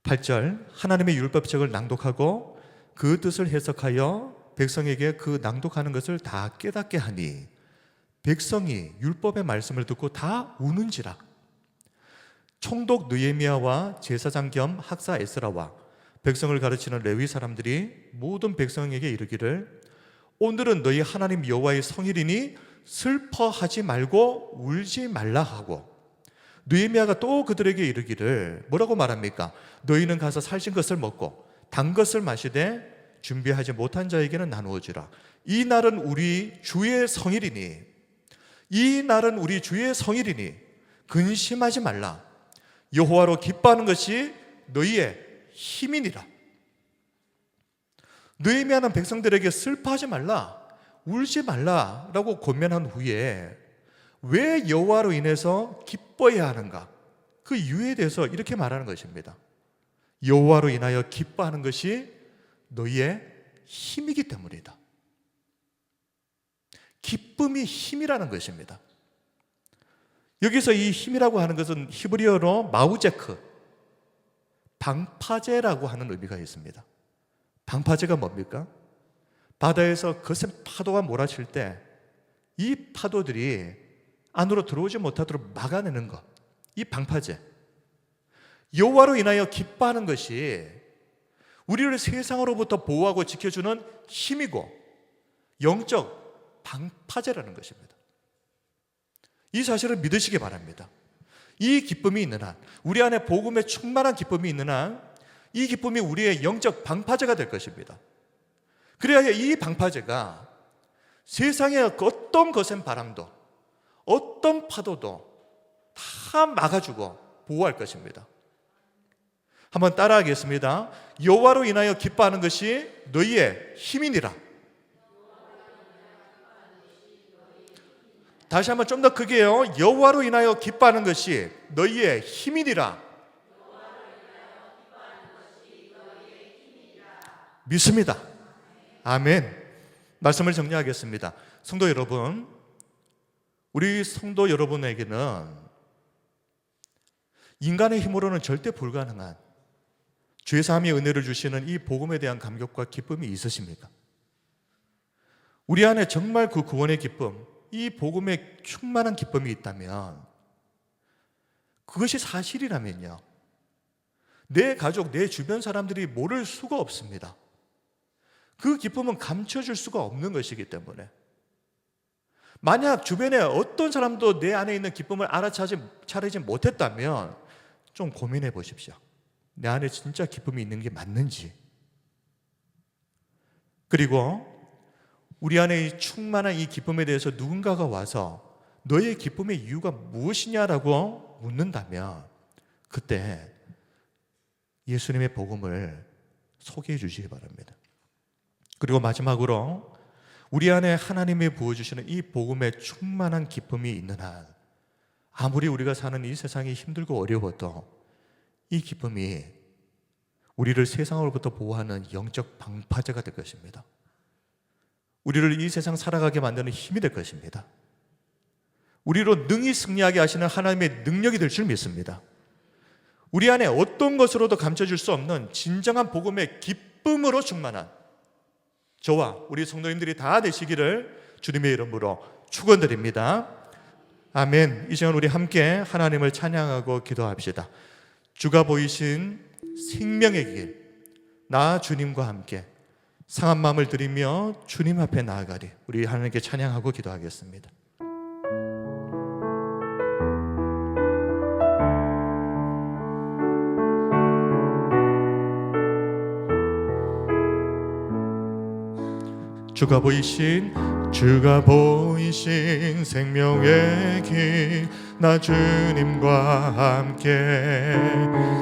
8절, 하나님의 율법책을 낭독하고 그 뜻을 해석하여 백성에게 그 낭독하는 것을 다 깨닫게 하니 백성이 율법의 말씀을 듣고 다 우는지라. 총독 느헤미야와 제사장 겸 학사 에스라와 백성을 가르치는 레위 사람들이 모든 백성에게 이르기를, 오늘은 너희 하나님 여호와의 성일이니 슬퍼하지 말고 울지 말라 하고, 느헤미야가 또 그들에게 이르기를 뭐라고 말합니까? 너희는 가서 살신 것을 먹고 단 것을 마시되 준비하지 못한 자에게는 나누어주라. 이 날은 우리 주의 성일이니, 이 날은 우리 주의 성일이니 근심하지 말라. 여호와로 기뻐하는 것이 너희의 힘이니라. 느헤미야는 백성들에게 슬퍼하지 말라, 울지 말라라고 권면한 후에 왜 여호와로 인해서 기뻐해야 하는가? 그 이유에 대해서 이렇게 말하는 것입니다. 여호와로 인하여 기뻐하는 것이 너희의 힘이기 때문이다. 기쁨이 힘이라는 것입니다. 여기서 이 힘이라고 하는 것은 히브리어로 마우제크, 방파제라고 하는 의미가 있습니다. 방파제가 뭡니까? 바다에서 거센 파도가 몰아칠 때 이 파도들이 안으로 들어오지 못하도록 막아내는 것, 이 방파제, 여호와로 인하여 기뻐하는 것이 우리를 세상으로부터 보호하고 지켜주는 힘이고 영적 방파제라는 것입니다. 이 사실을 믿으시기 바랍니다. 이 기쁨이 있는 한, 우리 안에 복음의 충만한 기쁨이 있는 한, 이 기쁨이 우리의 영적 방파제가 될 것입니다. 그래야 이 방파제가 세상의 어떤 거센 바람도, 어떤 파도도 다 막아주고 보호할 것입니다. 한번 따라하겠습니다. 여호와로 인하여 기뻐하는 것이 너희의 힘이니라. 다시 한번 좀 더 크게요. 여호와로 인하여 기뻐하는 것이 너희의 힘이니라. 믿습니다. 아멘. 말씀을 정리하겠습니다. 성도 여러분, 우리 성도 여러분에게는 인간의 힘으로는 절대 불가능한 죄사함의 은혜를 주시는 이 복음에 대한 감격과 기쁨이 있으십니까? 우리 안에 정말 그 구원의 기쁨, 이 복음의 충만한 기쁨이 있다면, 그것이 사실이라면요, 내 가족, 내 주변 사람들이 모를 수가 없습니다. 그 기쁨은 감춰줄 수가 없는 것이기 때문에, 만약 주변에 어떤 사람도 내 안에 있는 기쁨을 알아차리지 못했다면 좀 고민해 보십시오. 내 안에 진짜 기쁨이 있는 게 맞는지. 그리고 우리 안에 이 충만한 이 기쁨에 대해서 누군가가 와서 너의 기쁨의 이유가 무엇이냐라고 묻는다면, 그때 예수님의 복음을 소개해 주시기 바랍니다. 그리고 마지막으로 우리 안에 하나님이 부어주시는 이 복음의 충만한 기쁨이 있는 한, 아무리 우리가 사는 이 세상이 힘들고 어려워도 이 기쁨이 우리를 세상으로부터 보호하는 영적 방파제가 될 것입니다. 우리를 이 세상 살아가게 만드는 힘이 될 것입니다. 우리로 능히 승리하게 하시는 하나님의 능력이 될 줄 믿습니다. 우리 안에 어떤 것으로도 감춰질 수 없는 진정한 복음의 기쁨으로 충만한 저와 우리 성도님들이 다 되시기를 주님의 이름으로 축원드립니다. 아멘. 이 시간 우리 함께 하나님을 찬양하고 기도합시다. 주가 보이신 생명의 길, 나 주님과 함께 상한 마음을 드리며 주님 앞에 나아가리. 우리 하나님께 찬양하고 기도하겠습니다. 주가 보이신 생명의 길, 나 주님과 함께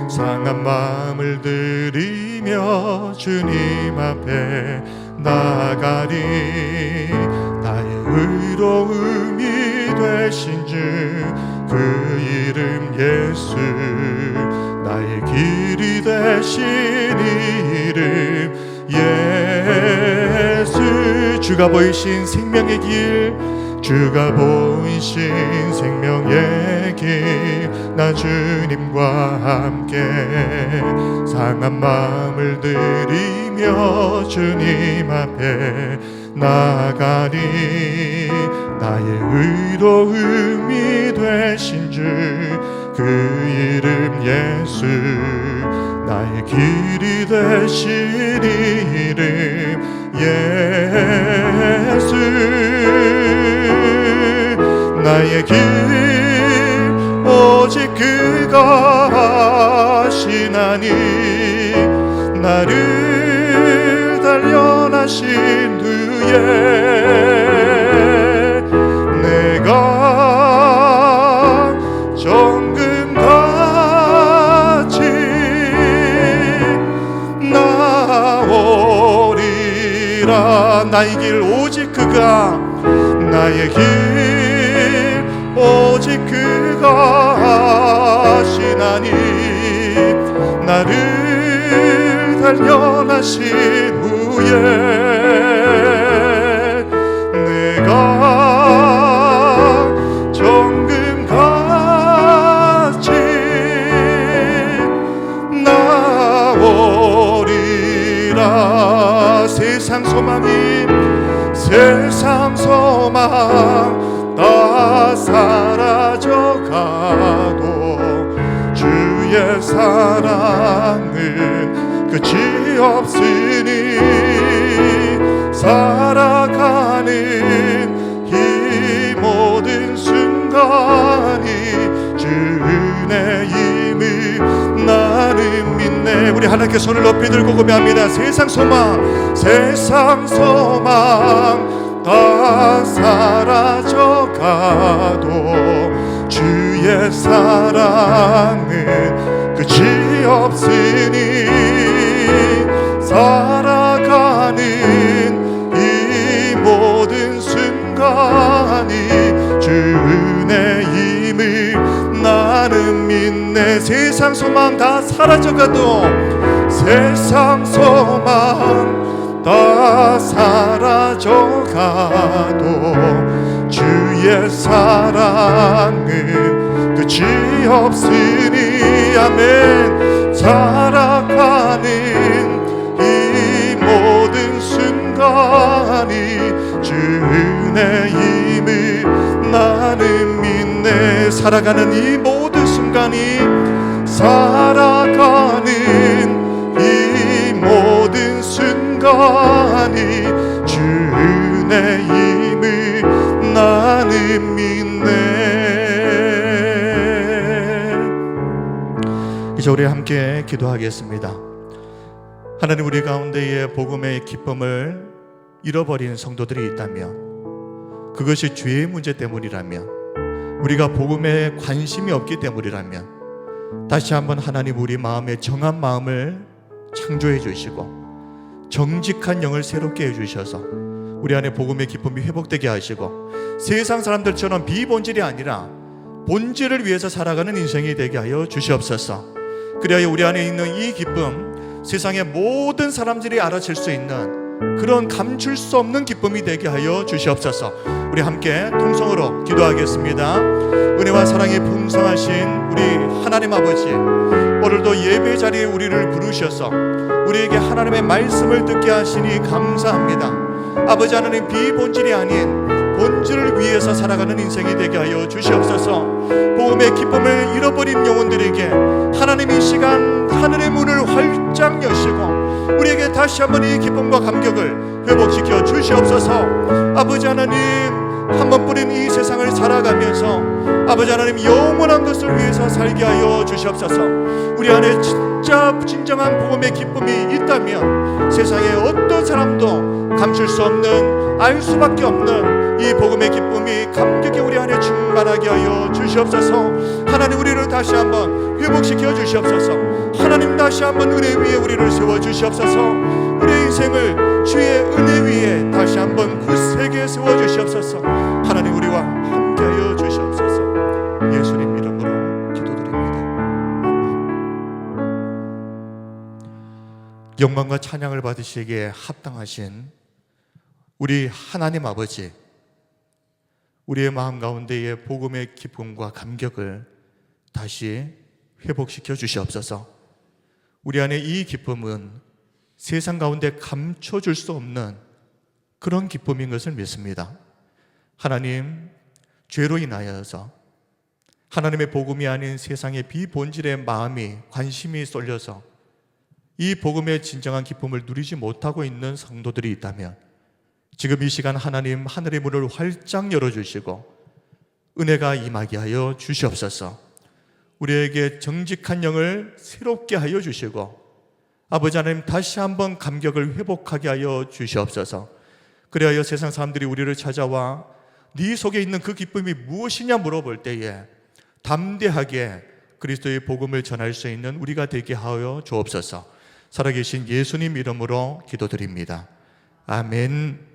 상한 마음을 들이며 주님 앞에 나가리. 나의 의로움이 되신 주 그 이름 예수, 나의 길이 되신 이름 예수. 주가 보이신 생명의 길, 주가 보이신 생명의 길, 나 주님과 함께 상한 마음을 들이며 주님 앞에 나가리. 나의 의로움이 되신 주 그 이름 예수, 나의 길이 되신 이름 예수. 나의 길 오직 그가 하시나니, 나를 단련하신 후에 내가 정금같이 나오리라. 나의 길 오직 그가, 나의 길 오직 그가 하시나니, 나를 단련하신 후에 내가 정금같이 나오리라. 세상 소망이 주의 사랑은 끝이 없으니 살아가는 이 모든 순간이 주 은혜임을 나는 믿네. 우리 하나님께 손을 높이 들고 고백합니다. 세상 소망 다 사라져가도 주의 사랑은 끝이 없으니 살아가는 이 모든 순간이 주 은혜임을 나는 믿네. 세상 소망 다 사라져가도 세상 소망 다 사라져가도 주의 사랑은 끝이 없으니 아멘. 살아가는 이 모든 순간이 주 은혜임을 나는 믿네. 살아가는 이 모든 순간이 살아가는 이 모든 순간이 주 은혜임을 나는 믿네. 이제 우리 함께 기도하겠습니다. 하나님, 우리 가운데에 복음의 기쁨을 잃어버린 성도들이 있다면, 그것이 죄의 문제 때문이라면, 우리가 복음에 관심이 없기 때문이라면 다시 한번 하나님, 우리 마음에 정한 마음을 창조해 주시고 정직한 영을 새롭게 해주셔서 우리 안에 복음의 기쁨이 회복되게 하시고 세상 사람들처럼 비본질이 아니라 본질을 위해서 살아가는 인생이 되게 하여 주시옵소서. 그래야 우리 안에 있는 이 기쁨, 세상의 모든 사람들이 알아챌 수 있는 그런 감출 수 없는 기쁨이 되게 하여 주시옵소서. 우리 함께 통성으로 기도하겠습니다. 은혜와 사랑이 풍성하신 우리 하나님 아버지, 오늘도 예배 자리에 우리를 부르셔서 우리에게 하나님의 말씀을 듣게 하시니 감사합니다. 아버지 하나님, 비본질이 아닌 본질을 위해서 살아가는 인생이 되게 하여 주시옵소서. 복음의 기쁨을 잃어버린 영혼들에게 하나님 이 시간 하늘의 문을 활짝 여시고 우리에게 다시 한번 이 기쁨과 감격을 회복시켜 주시옵소서. 아버지 하나님, 한 번뿐인 이 세상을 살아가면서 아버지 하나님 영원한 것을 위해서 살게 하여 주시옵소서. 우리 안에 진정한 복음의 기쁨이 있다면 세상에 어떤 사람도 감출 수 없는, 알 수밖에 없는 이 복음의 기쁨이, 감격이 우리 안에 충만하게 하여 주시옵소서. 하나님, 우리를 다시 한번 회복시켜 주시옵소서. 하나님, 다시 한번 은혜 위에 우리를 세워 주시옵소서. 우리의 인생을 주의 은혜 위에 다시 한번 굳세게 세워 주시옵소서. 하나님, 우리와 함께 하여 주시옵소서. 예수님 이름으로 기도드립니다. 영광과 찬양을 받으시기에 합당하신 우리 하나님 아버지, 우리의 마음 가운데의 복음의 기쁨과 감격을 다시 회복시켜 주시옵소서. 우리 안에 이 기쁨은 세상 가운데 감춰줄 수 없는 그런 기쁨인 것을 믿습니다. 하나님, 죄로 인하여서 하나님의 복음이 아닌 세상의 비본질의 마음이, 관심이 쏠려서 이 복음의 진정한 기쁨을 누리지 못하고 있는 성도들이 있다면 지금 이 시간 하나님, 하늘의 문을 활짝 열어주시고 은혜가 임하게 하여 주시옵소서. 우리에게 정직한 영을 새롭게 하여 주시고 아버지 하나님, 다시 한번 감격을 회복하게 하여 주시옵소서. 그리하여 세상 사람들이 우리를 찾아와 네 속에 있는 그 기쁨이 무엇이냐 물어볼 때에 담대하게 그리스도의 복음을 전할 수 있는 우리가 되게 하여 주옵소서. 살아계신 예수님 이름으로 기도드립니다. 아멘.